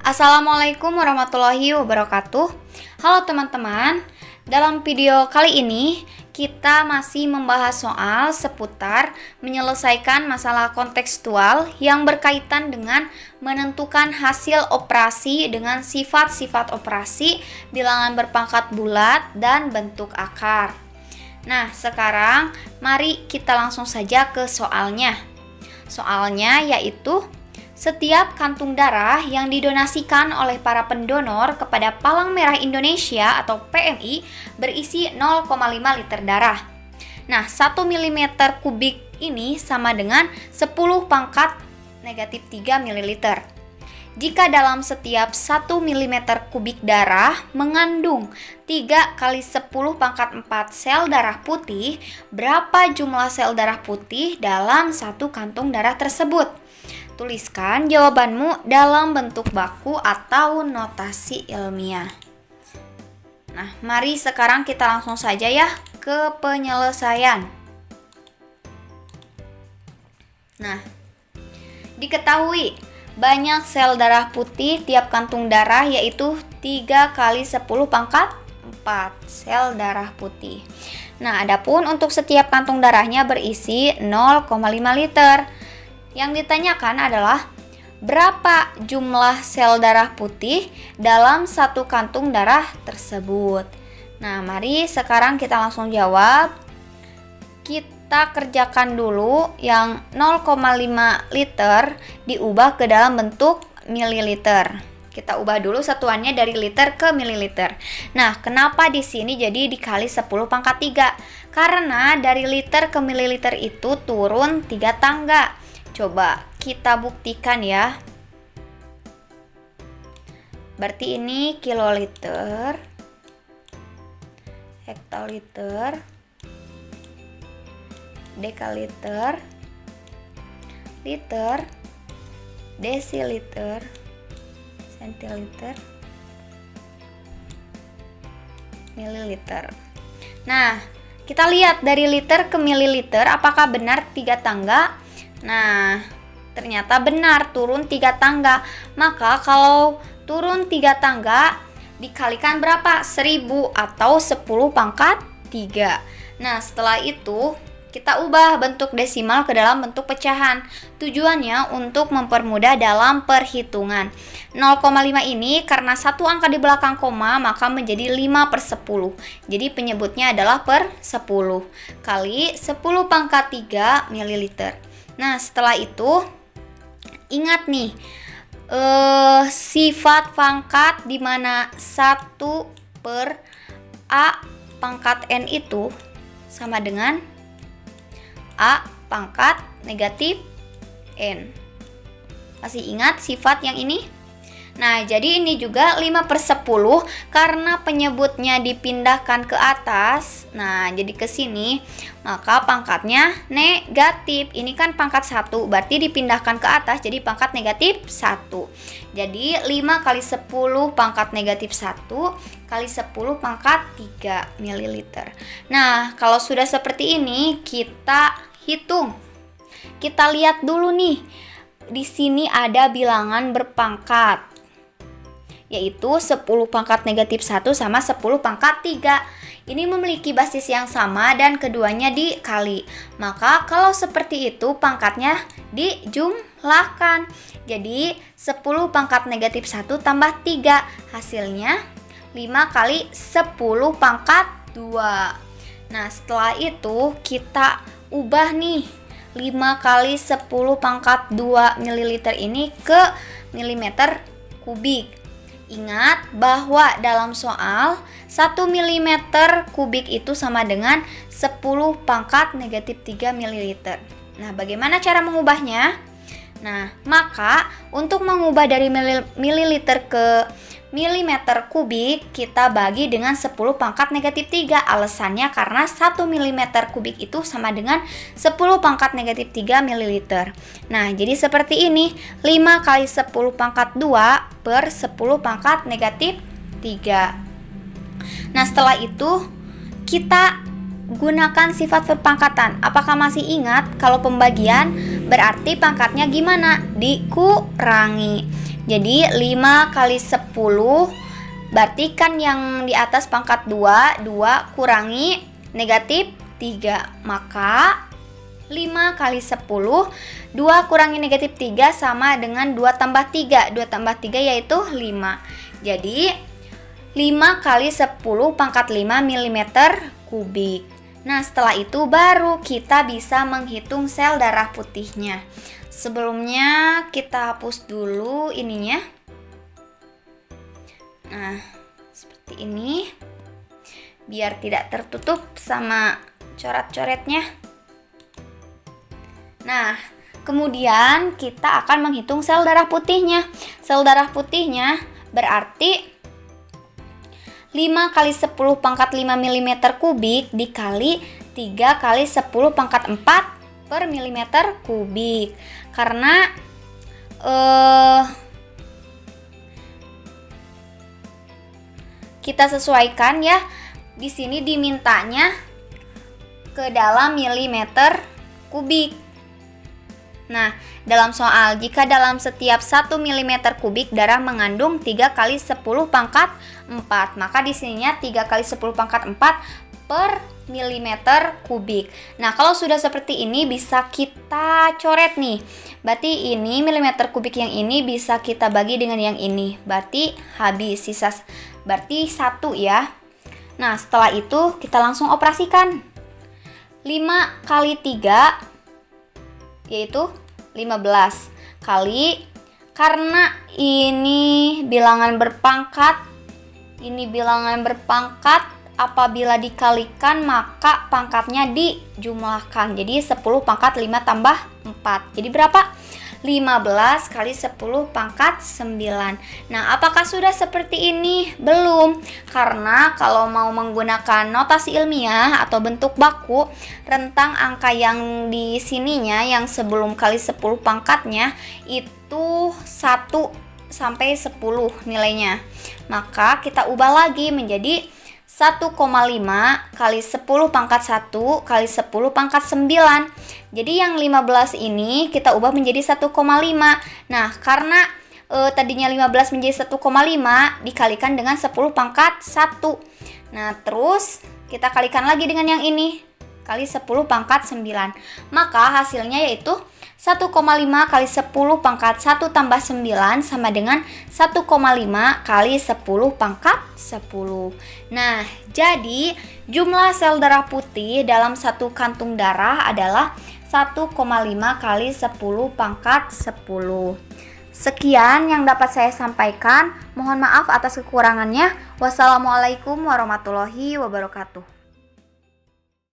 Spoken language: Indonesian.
Assalamualaikum warahmatullahi wabarakatuh. Halo teman-teman, dalam video kali ini kita masih membahas soal seputar menyelesaikan masalah kontekstual yang berkaitan dengan menentukan hasil operasi dengan sifat-sifat operasi, bilangan berpangkat bulat, dan bentuk akar. Nah, sekarang mari kita langsung saja ke soalnya. Soalnya yaitu setiap kantung darah yang didonasikan oleh para pendonor kepada Palang Merah Indonesia atau PMI berisi 0,5 liter darah. Nah, 1 mm kubik ini sama dengan 10 pangkat negatif 3 ml. Jika dalam setiap 1 mm kubik darah mengandung 3 kali 10 pangkat 4 sel darah putih, berapa jumlah sel darah putih dalam satu kantung darah tersebut? Tuliskan jawabanmu dalam bentuk baku atau notasi ilmiah. Nah, mari sekarang kita langsung saja ya ke penyelesaian. Nah, diketahui banyak sel darah putih tiap kantung darah yaitu 3 kali 10 pangkat 4 sel darah putih. Nah, adapun untuk setiap kantung darahnya berisi 0,5 liter. Yang ditanyakan adalah berapa jumlah sel darah putih dalam satu kantung darah tersebut. Nah, mari sekarang kita langsung jawab. Kita kerjakan dulu yang 0,5 liter diubah ke dalam bentuk mililiter. Kita ubah dulu satuannya dari liter ke mililiter. Nah, kenapa di sini jadi dikali 10 pangkat 3? Karena dari liter ke mililiter itu turun 3 tangga. Coba kita buktikan ya. Berarti ini kiloliter, hektoliter, dekaliter, liter, desiliter, sentiliter, mililiter. Nah, kita lihat dari liter ke mililiter apakah benar 3 tangga? Nah, ternyata benar turun 3 tangga. Maka kalau turun 3 tangga dikalikan berapa? 1000 atau 10 pangkat 3. Nah, setelah itu kita ubah bentuk desimal ke dalam bentuk pecahan. Tujuannya untuk mempermudah dalam perhitungan. 0,5 ini karena satu angka di belakang koma maka menjadi 5/10. Jadi penyebutnya adalah per 10 kali 10 pangkat 3 ml. Nah, setelah itu ingat nih sifat pangkat di mana 1 per A pangkat N itu sama dengan A pangkat negatif N. Masih ingat sifat yang ini? Nah, jadi ini juga 5/10 karena penyebutnya dipindahkan ke atas. Nah, jadi ke sini, maka pangkatnya negatif. Ini kan pangkat 1, berarti dipindahkan ke atas jadi pangkat negatif 1. Jadi 5 kali 10 pangkat negatif 1 kali 10 pangkat 3 ml. Nah, kalau sudah seperti ini, kita hitung. Kita lihat dulu nih. Di sini ada bilangan berpangkat, yaitu 10 pangkat negatif 1 sama 10 pangkat 3. Ini memiliki basis yang sama dan keduanya dikali. Maka kalau seperti itu pangkatnya dijumlahkan. Jadi 10 pangkat negatif 1 tambah 3. Hasilnya 5 kali 10 pangkat 2. Nah, setelah itu kita ubah nih 5 kali 10 pangkat 2 ml ini ke milimeter kubik. Ingat bahwa dalam soal 1 mm kubik itu sama dengan 10 pangkat negatif 3 ml. Nah, bagaimana cara mengubahnya? Nah, maka untuk mengubah dari mililiter ke milimeter kubik, kita bagi dengan 10 pangkat negatif 3. Alasannya karena 1 mm kubik itu sama dengan 10 pangkat negatif 3 ml. Nah, jadi seperti ini. 5 kali 10 pangkat 2 per 10 pangkat negatif 3. Nah, setelah itu kita gunakan sifat perpangkatan. Apakah masih ingat kalau pembagian Berarti pangkatnya gimana? Dikurangi. Jadi 5 kali 10, berarti kan yang di atas pangkat 2 kurangi negatif 3. Maka 5 kali 10, 2 kurangi negatif 3 sama dengan 2 tambah 3. 2 tambah 3 yaitu 5. Jadi 5 kali 10 pangkat 5 mm kubik. Nah, setelah itu baru kita bisa menghitung sel darah putihnya. Sebelumnya kita hapus dulu ininya. Nah, seperti ini. Biar tidak tertutup sama coret-coretnya. Nah, kemudian kita akan menghitung sel darah putihnya. Sel darah putihnya berarti 5 kali 10 pangkat 5 mm kubik dikali 3 kali 10 pangkat 4 per milimeter kubik. Karena kita sesuaikan ya. Di sini dimintanya ke dalam milimeter kubik. Nah, dalam soal, jika dalam setiap 1 mm kubik darah mengandung 3 kali 10 pangkat 4, maka di sininya 3 kali 10 pangkat 4 per milimeter kubik. Nah, kalau sudah seperti ini bisa kita coret nih. Berarti ini milimeter kubik yang ini bisa kita bagi dengan yang ini. Berarti habis, sisa berarti 1 ya. Nah, setelah itu kita langsung operasikan. 5 kali 3 yaitu 15 kali, karena ini bilangan berpangkat, ini bilangan berpangkat, apabila dikalikan maka pangkatnya dijumlahkan. Jadi 10 pangkat 5 tambah 4. Jadi berapa? 15 kali 10 pangkat 9. Nah, apakah sudah seperti ini? Belum. Karena kalau mau menggunakan notasi ilmiah atau bentuk baku, rentang angka yang di sininya yang sebelum kali 10 pangkatnya itu 1 sampai 10 nilainya. Maka kita ubah lagi menjadi 1,5 kali 10 pangkat 1 kali 10 pangkat 9. Jadi yang 15 ini kita ubah menjadi 1,5. Nah, karena tadinya 15 menjadi 1,5 dikalikan dengan 10 pangkat 1. Nah, terus kita kalikan lagi dengan yang ini kali 10 pangkat 9. Maka hasilnya yaitu 1,5 kali 10 pangkat 1 tambah 9 sama dengan 1,5 kali 10 pangkat 10. Nah, jadi jumlah sel darah putih dalam satu kantung darah adalah 1,5 kali 10 pangkat 10. Sekian yang dapat saya sampaikan. Mohon maaf atas kekurangannya. Wassalamualaikum warahmatullahi wabarakatuh.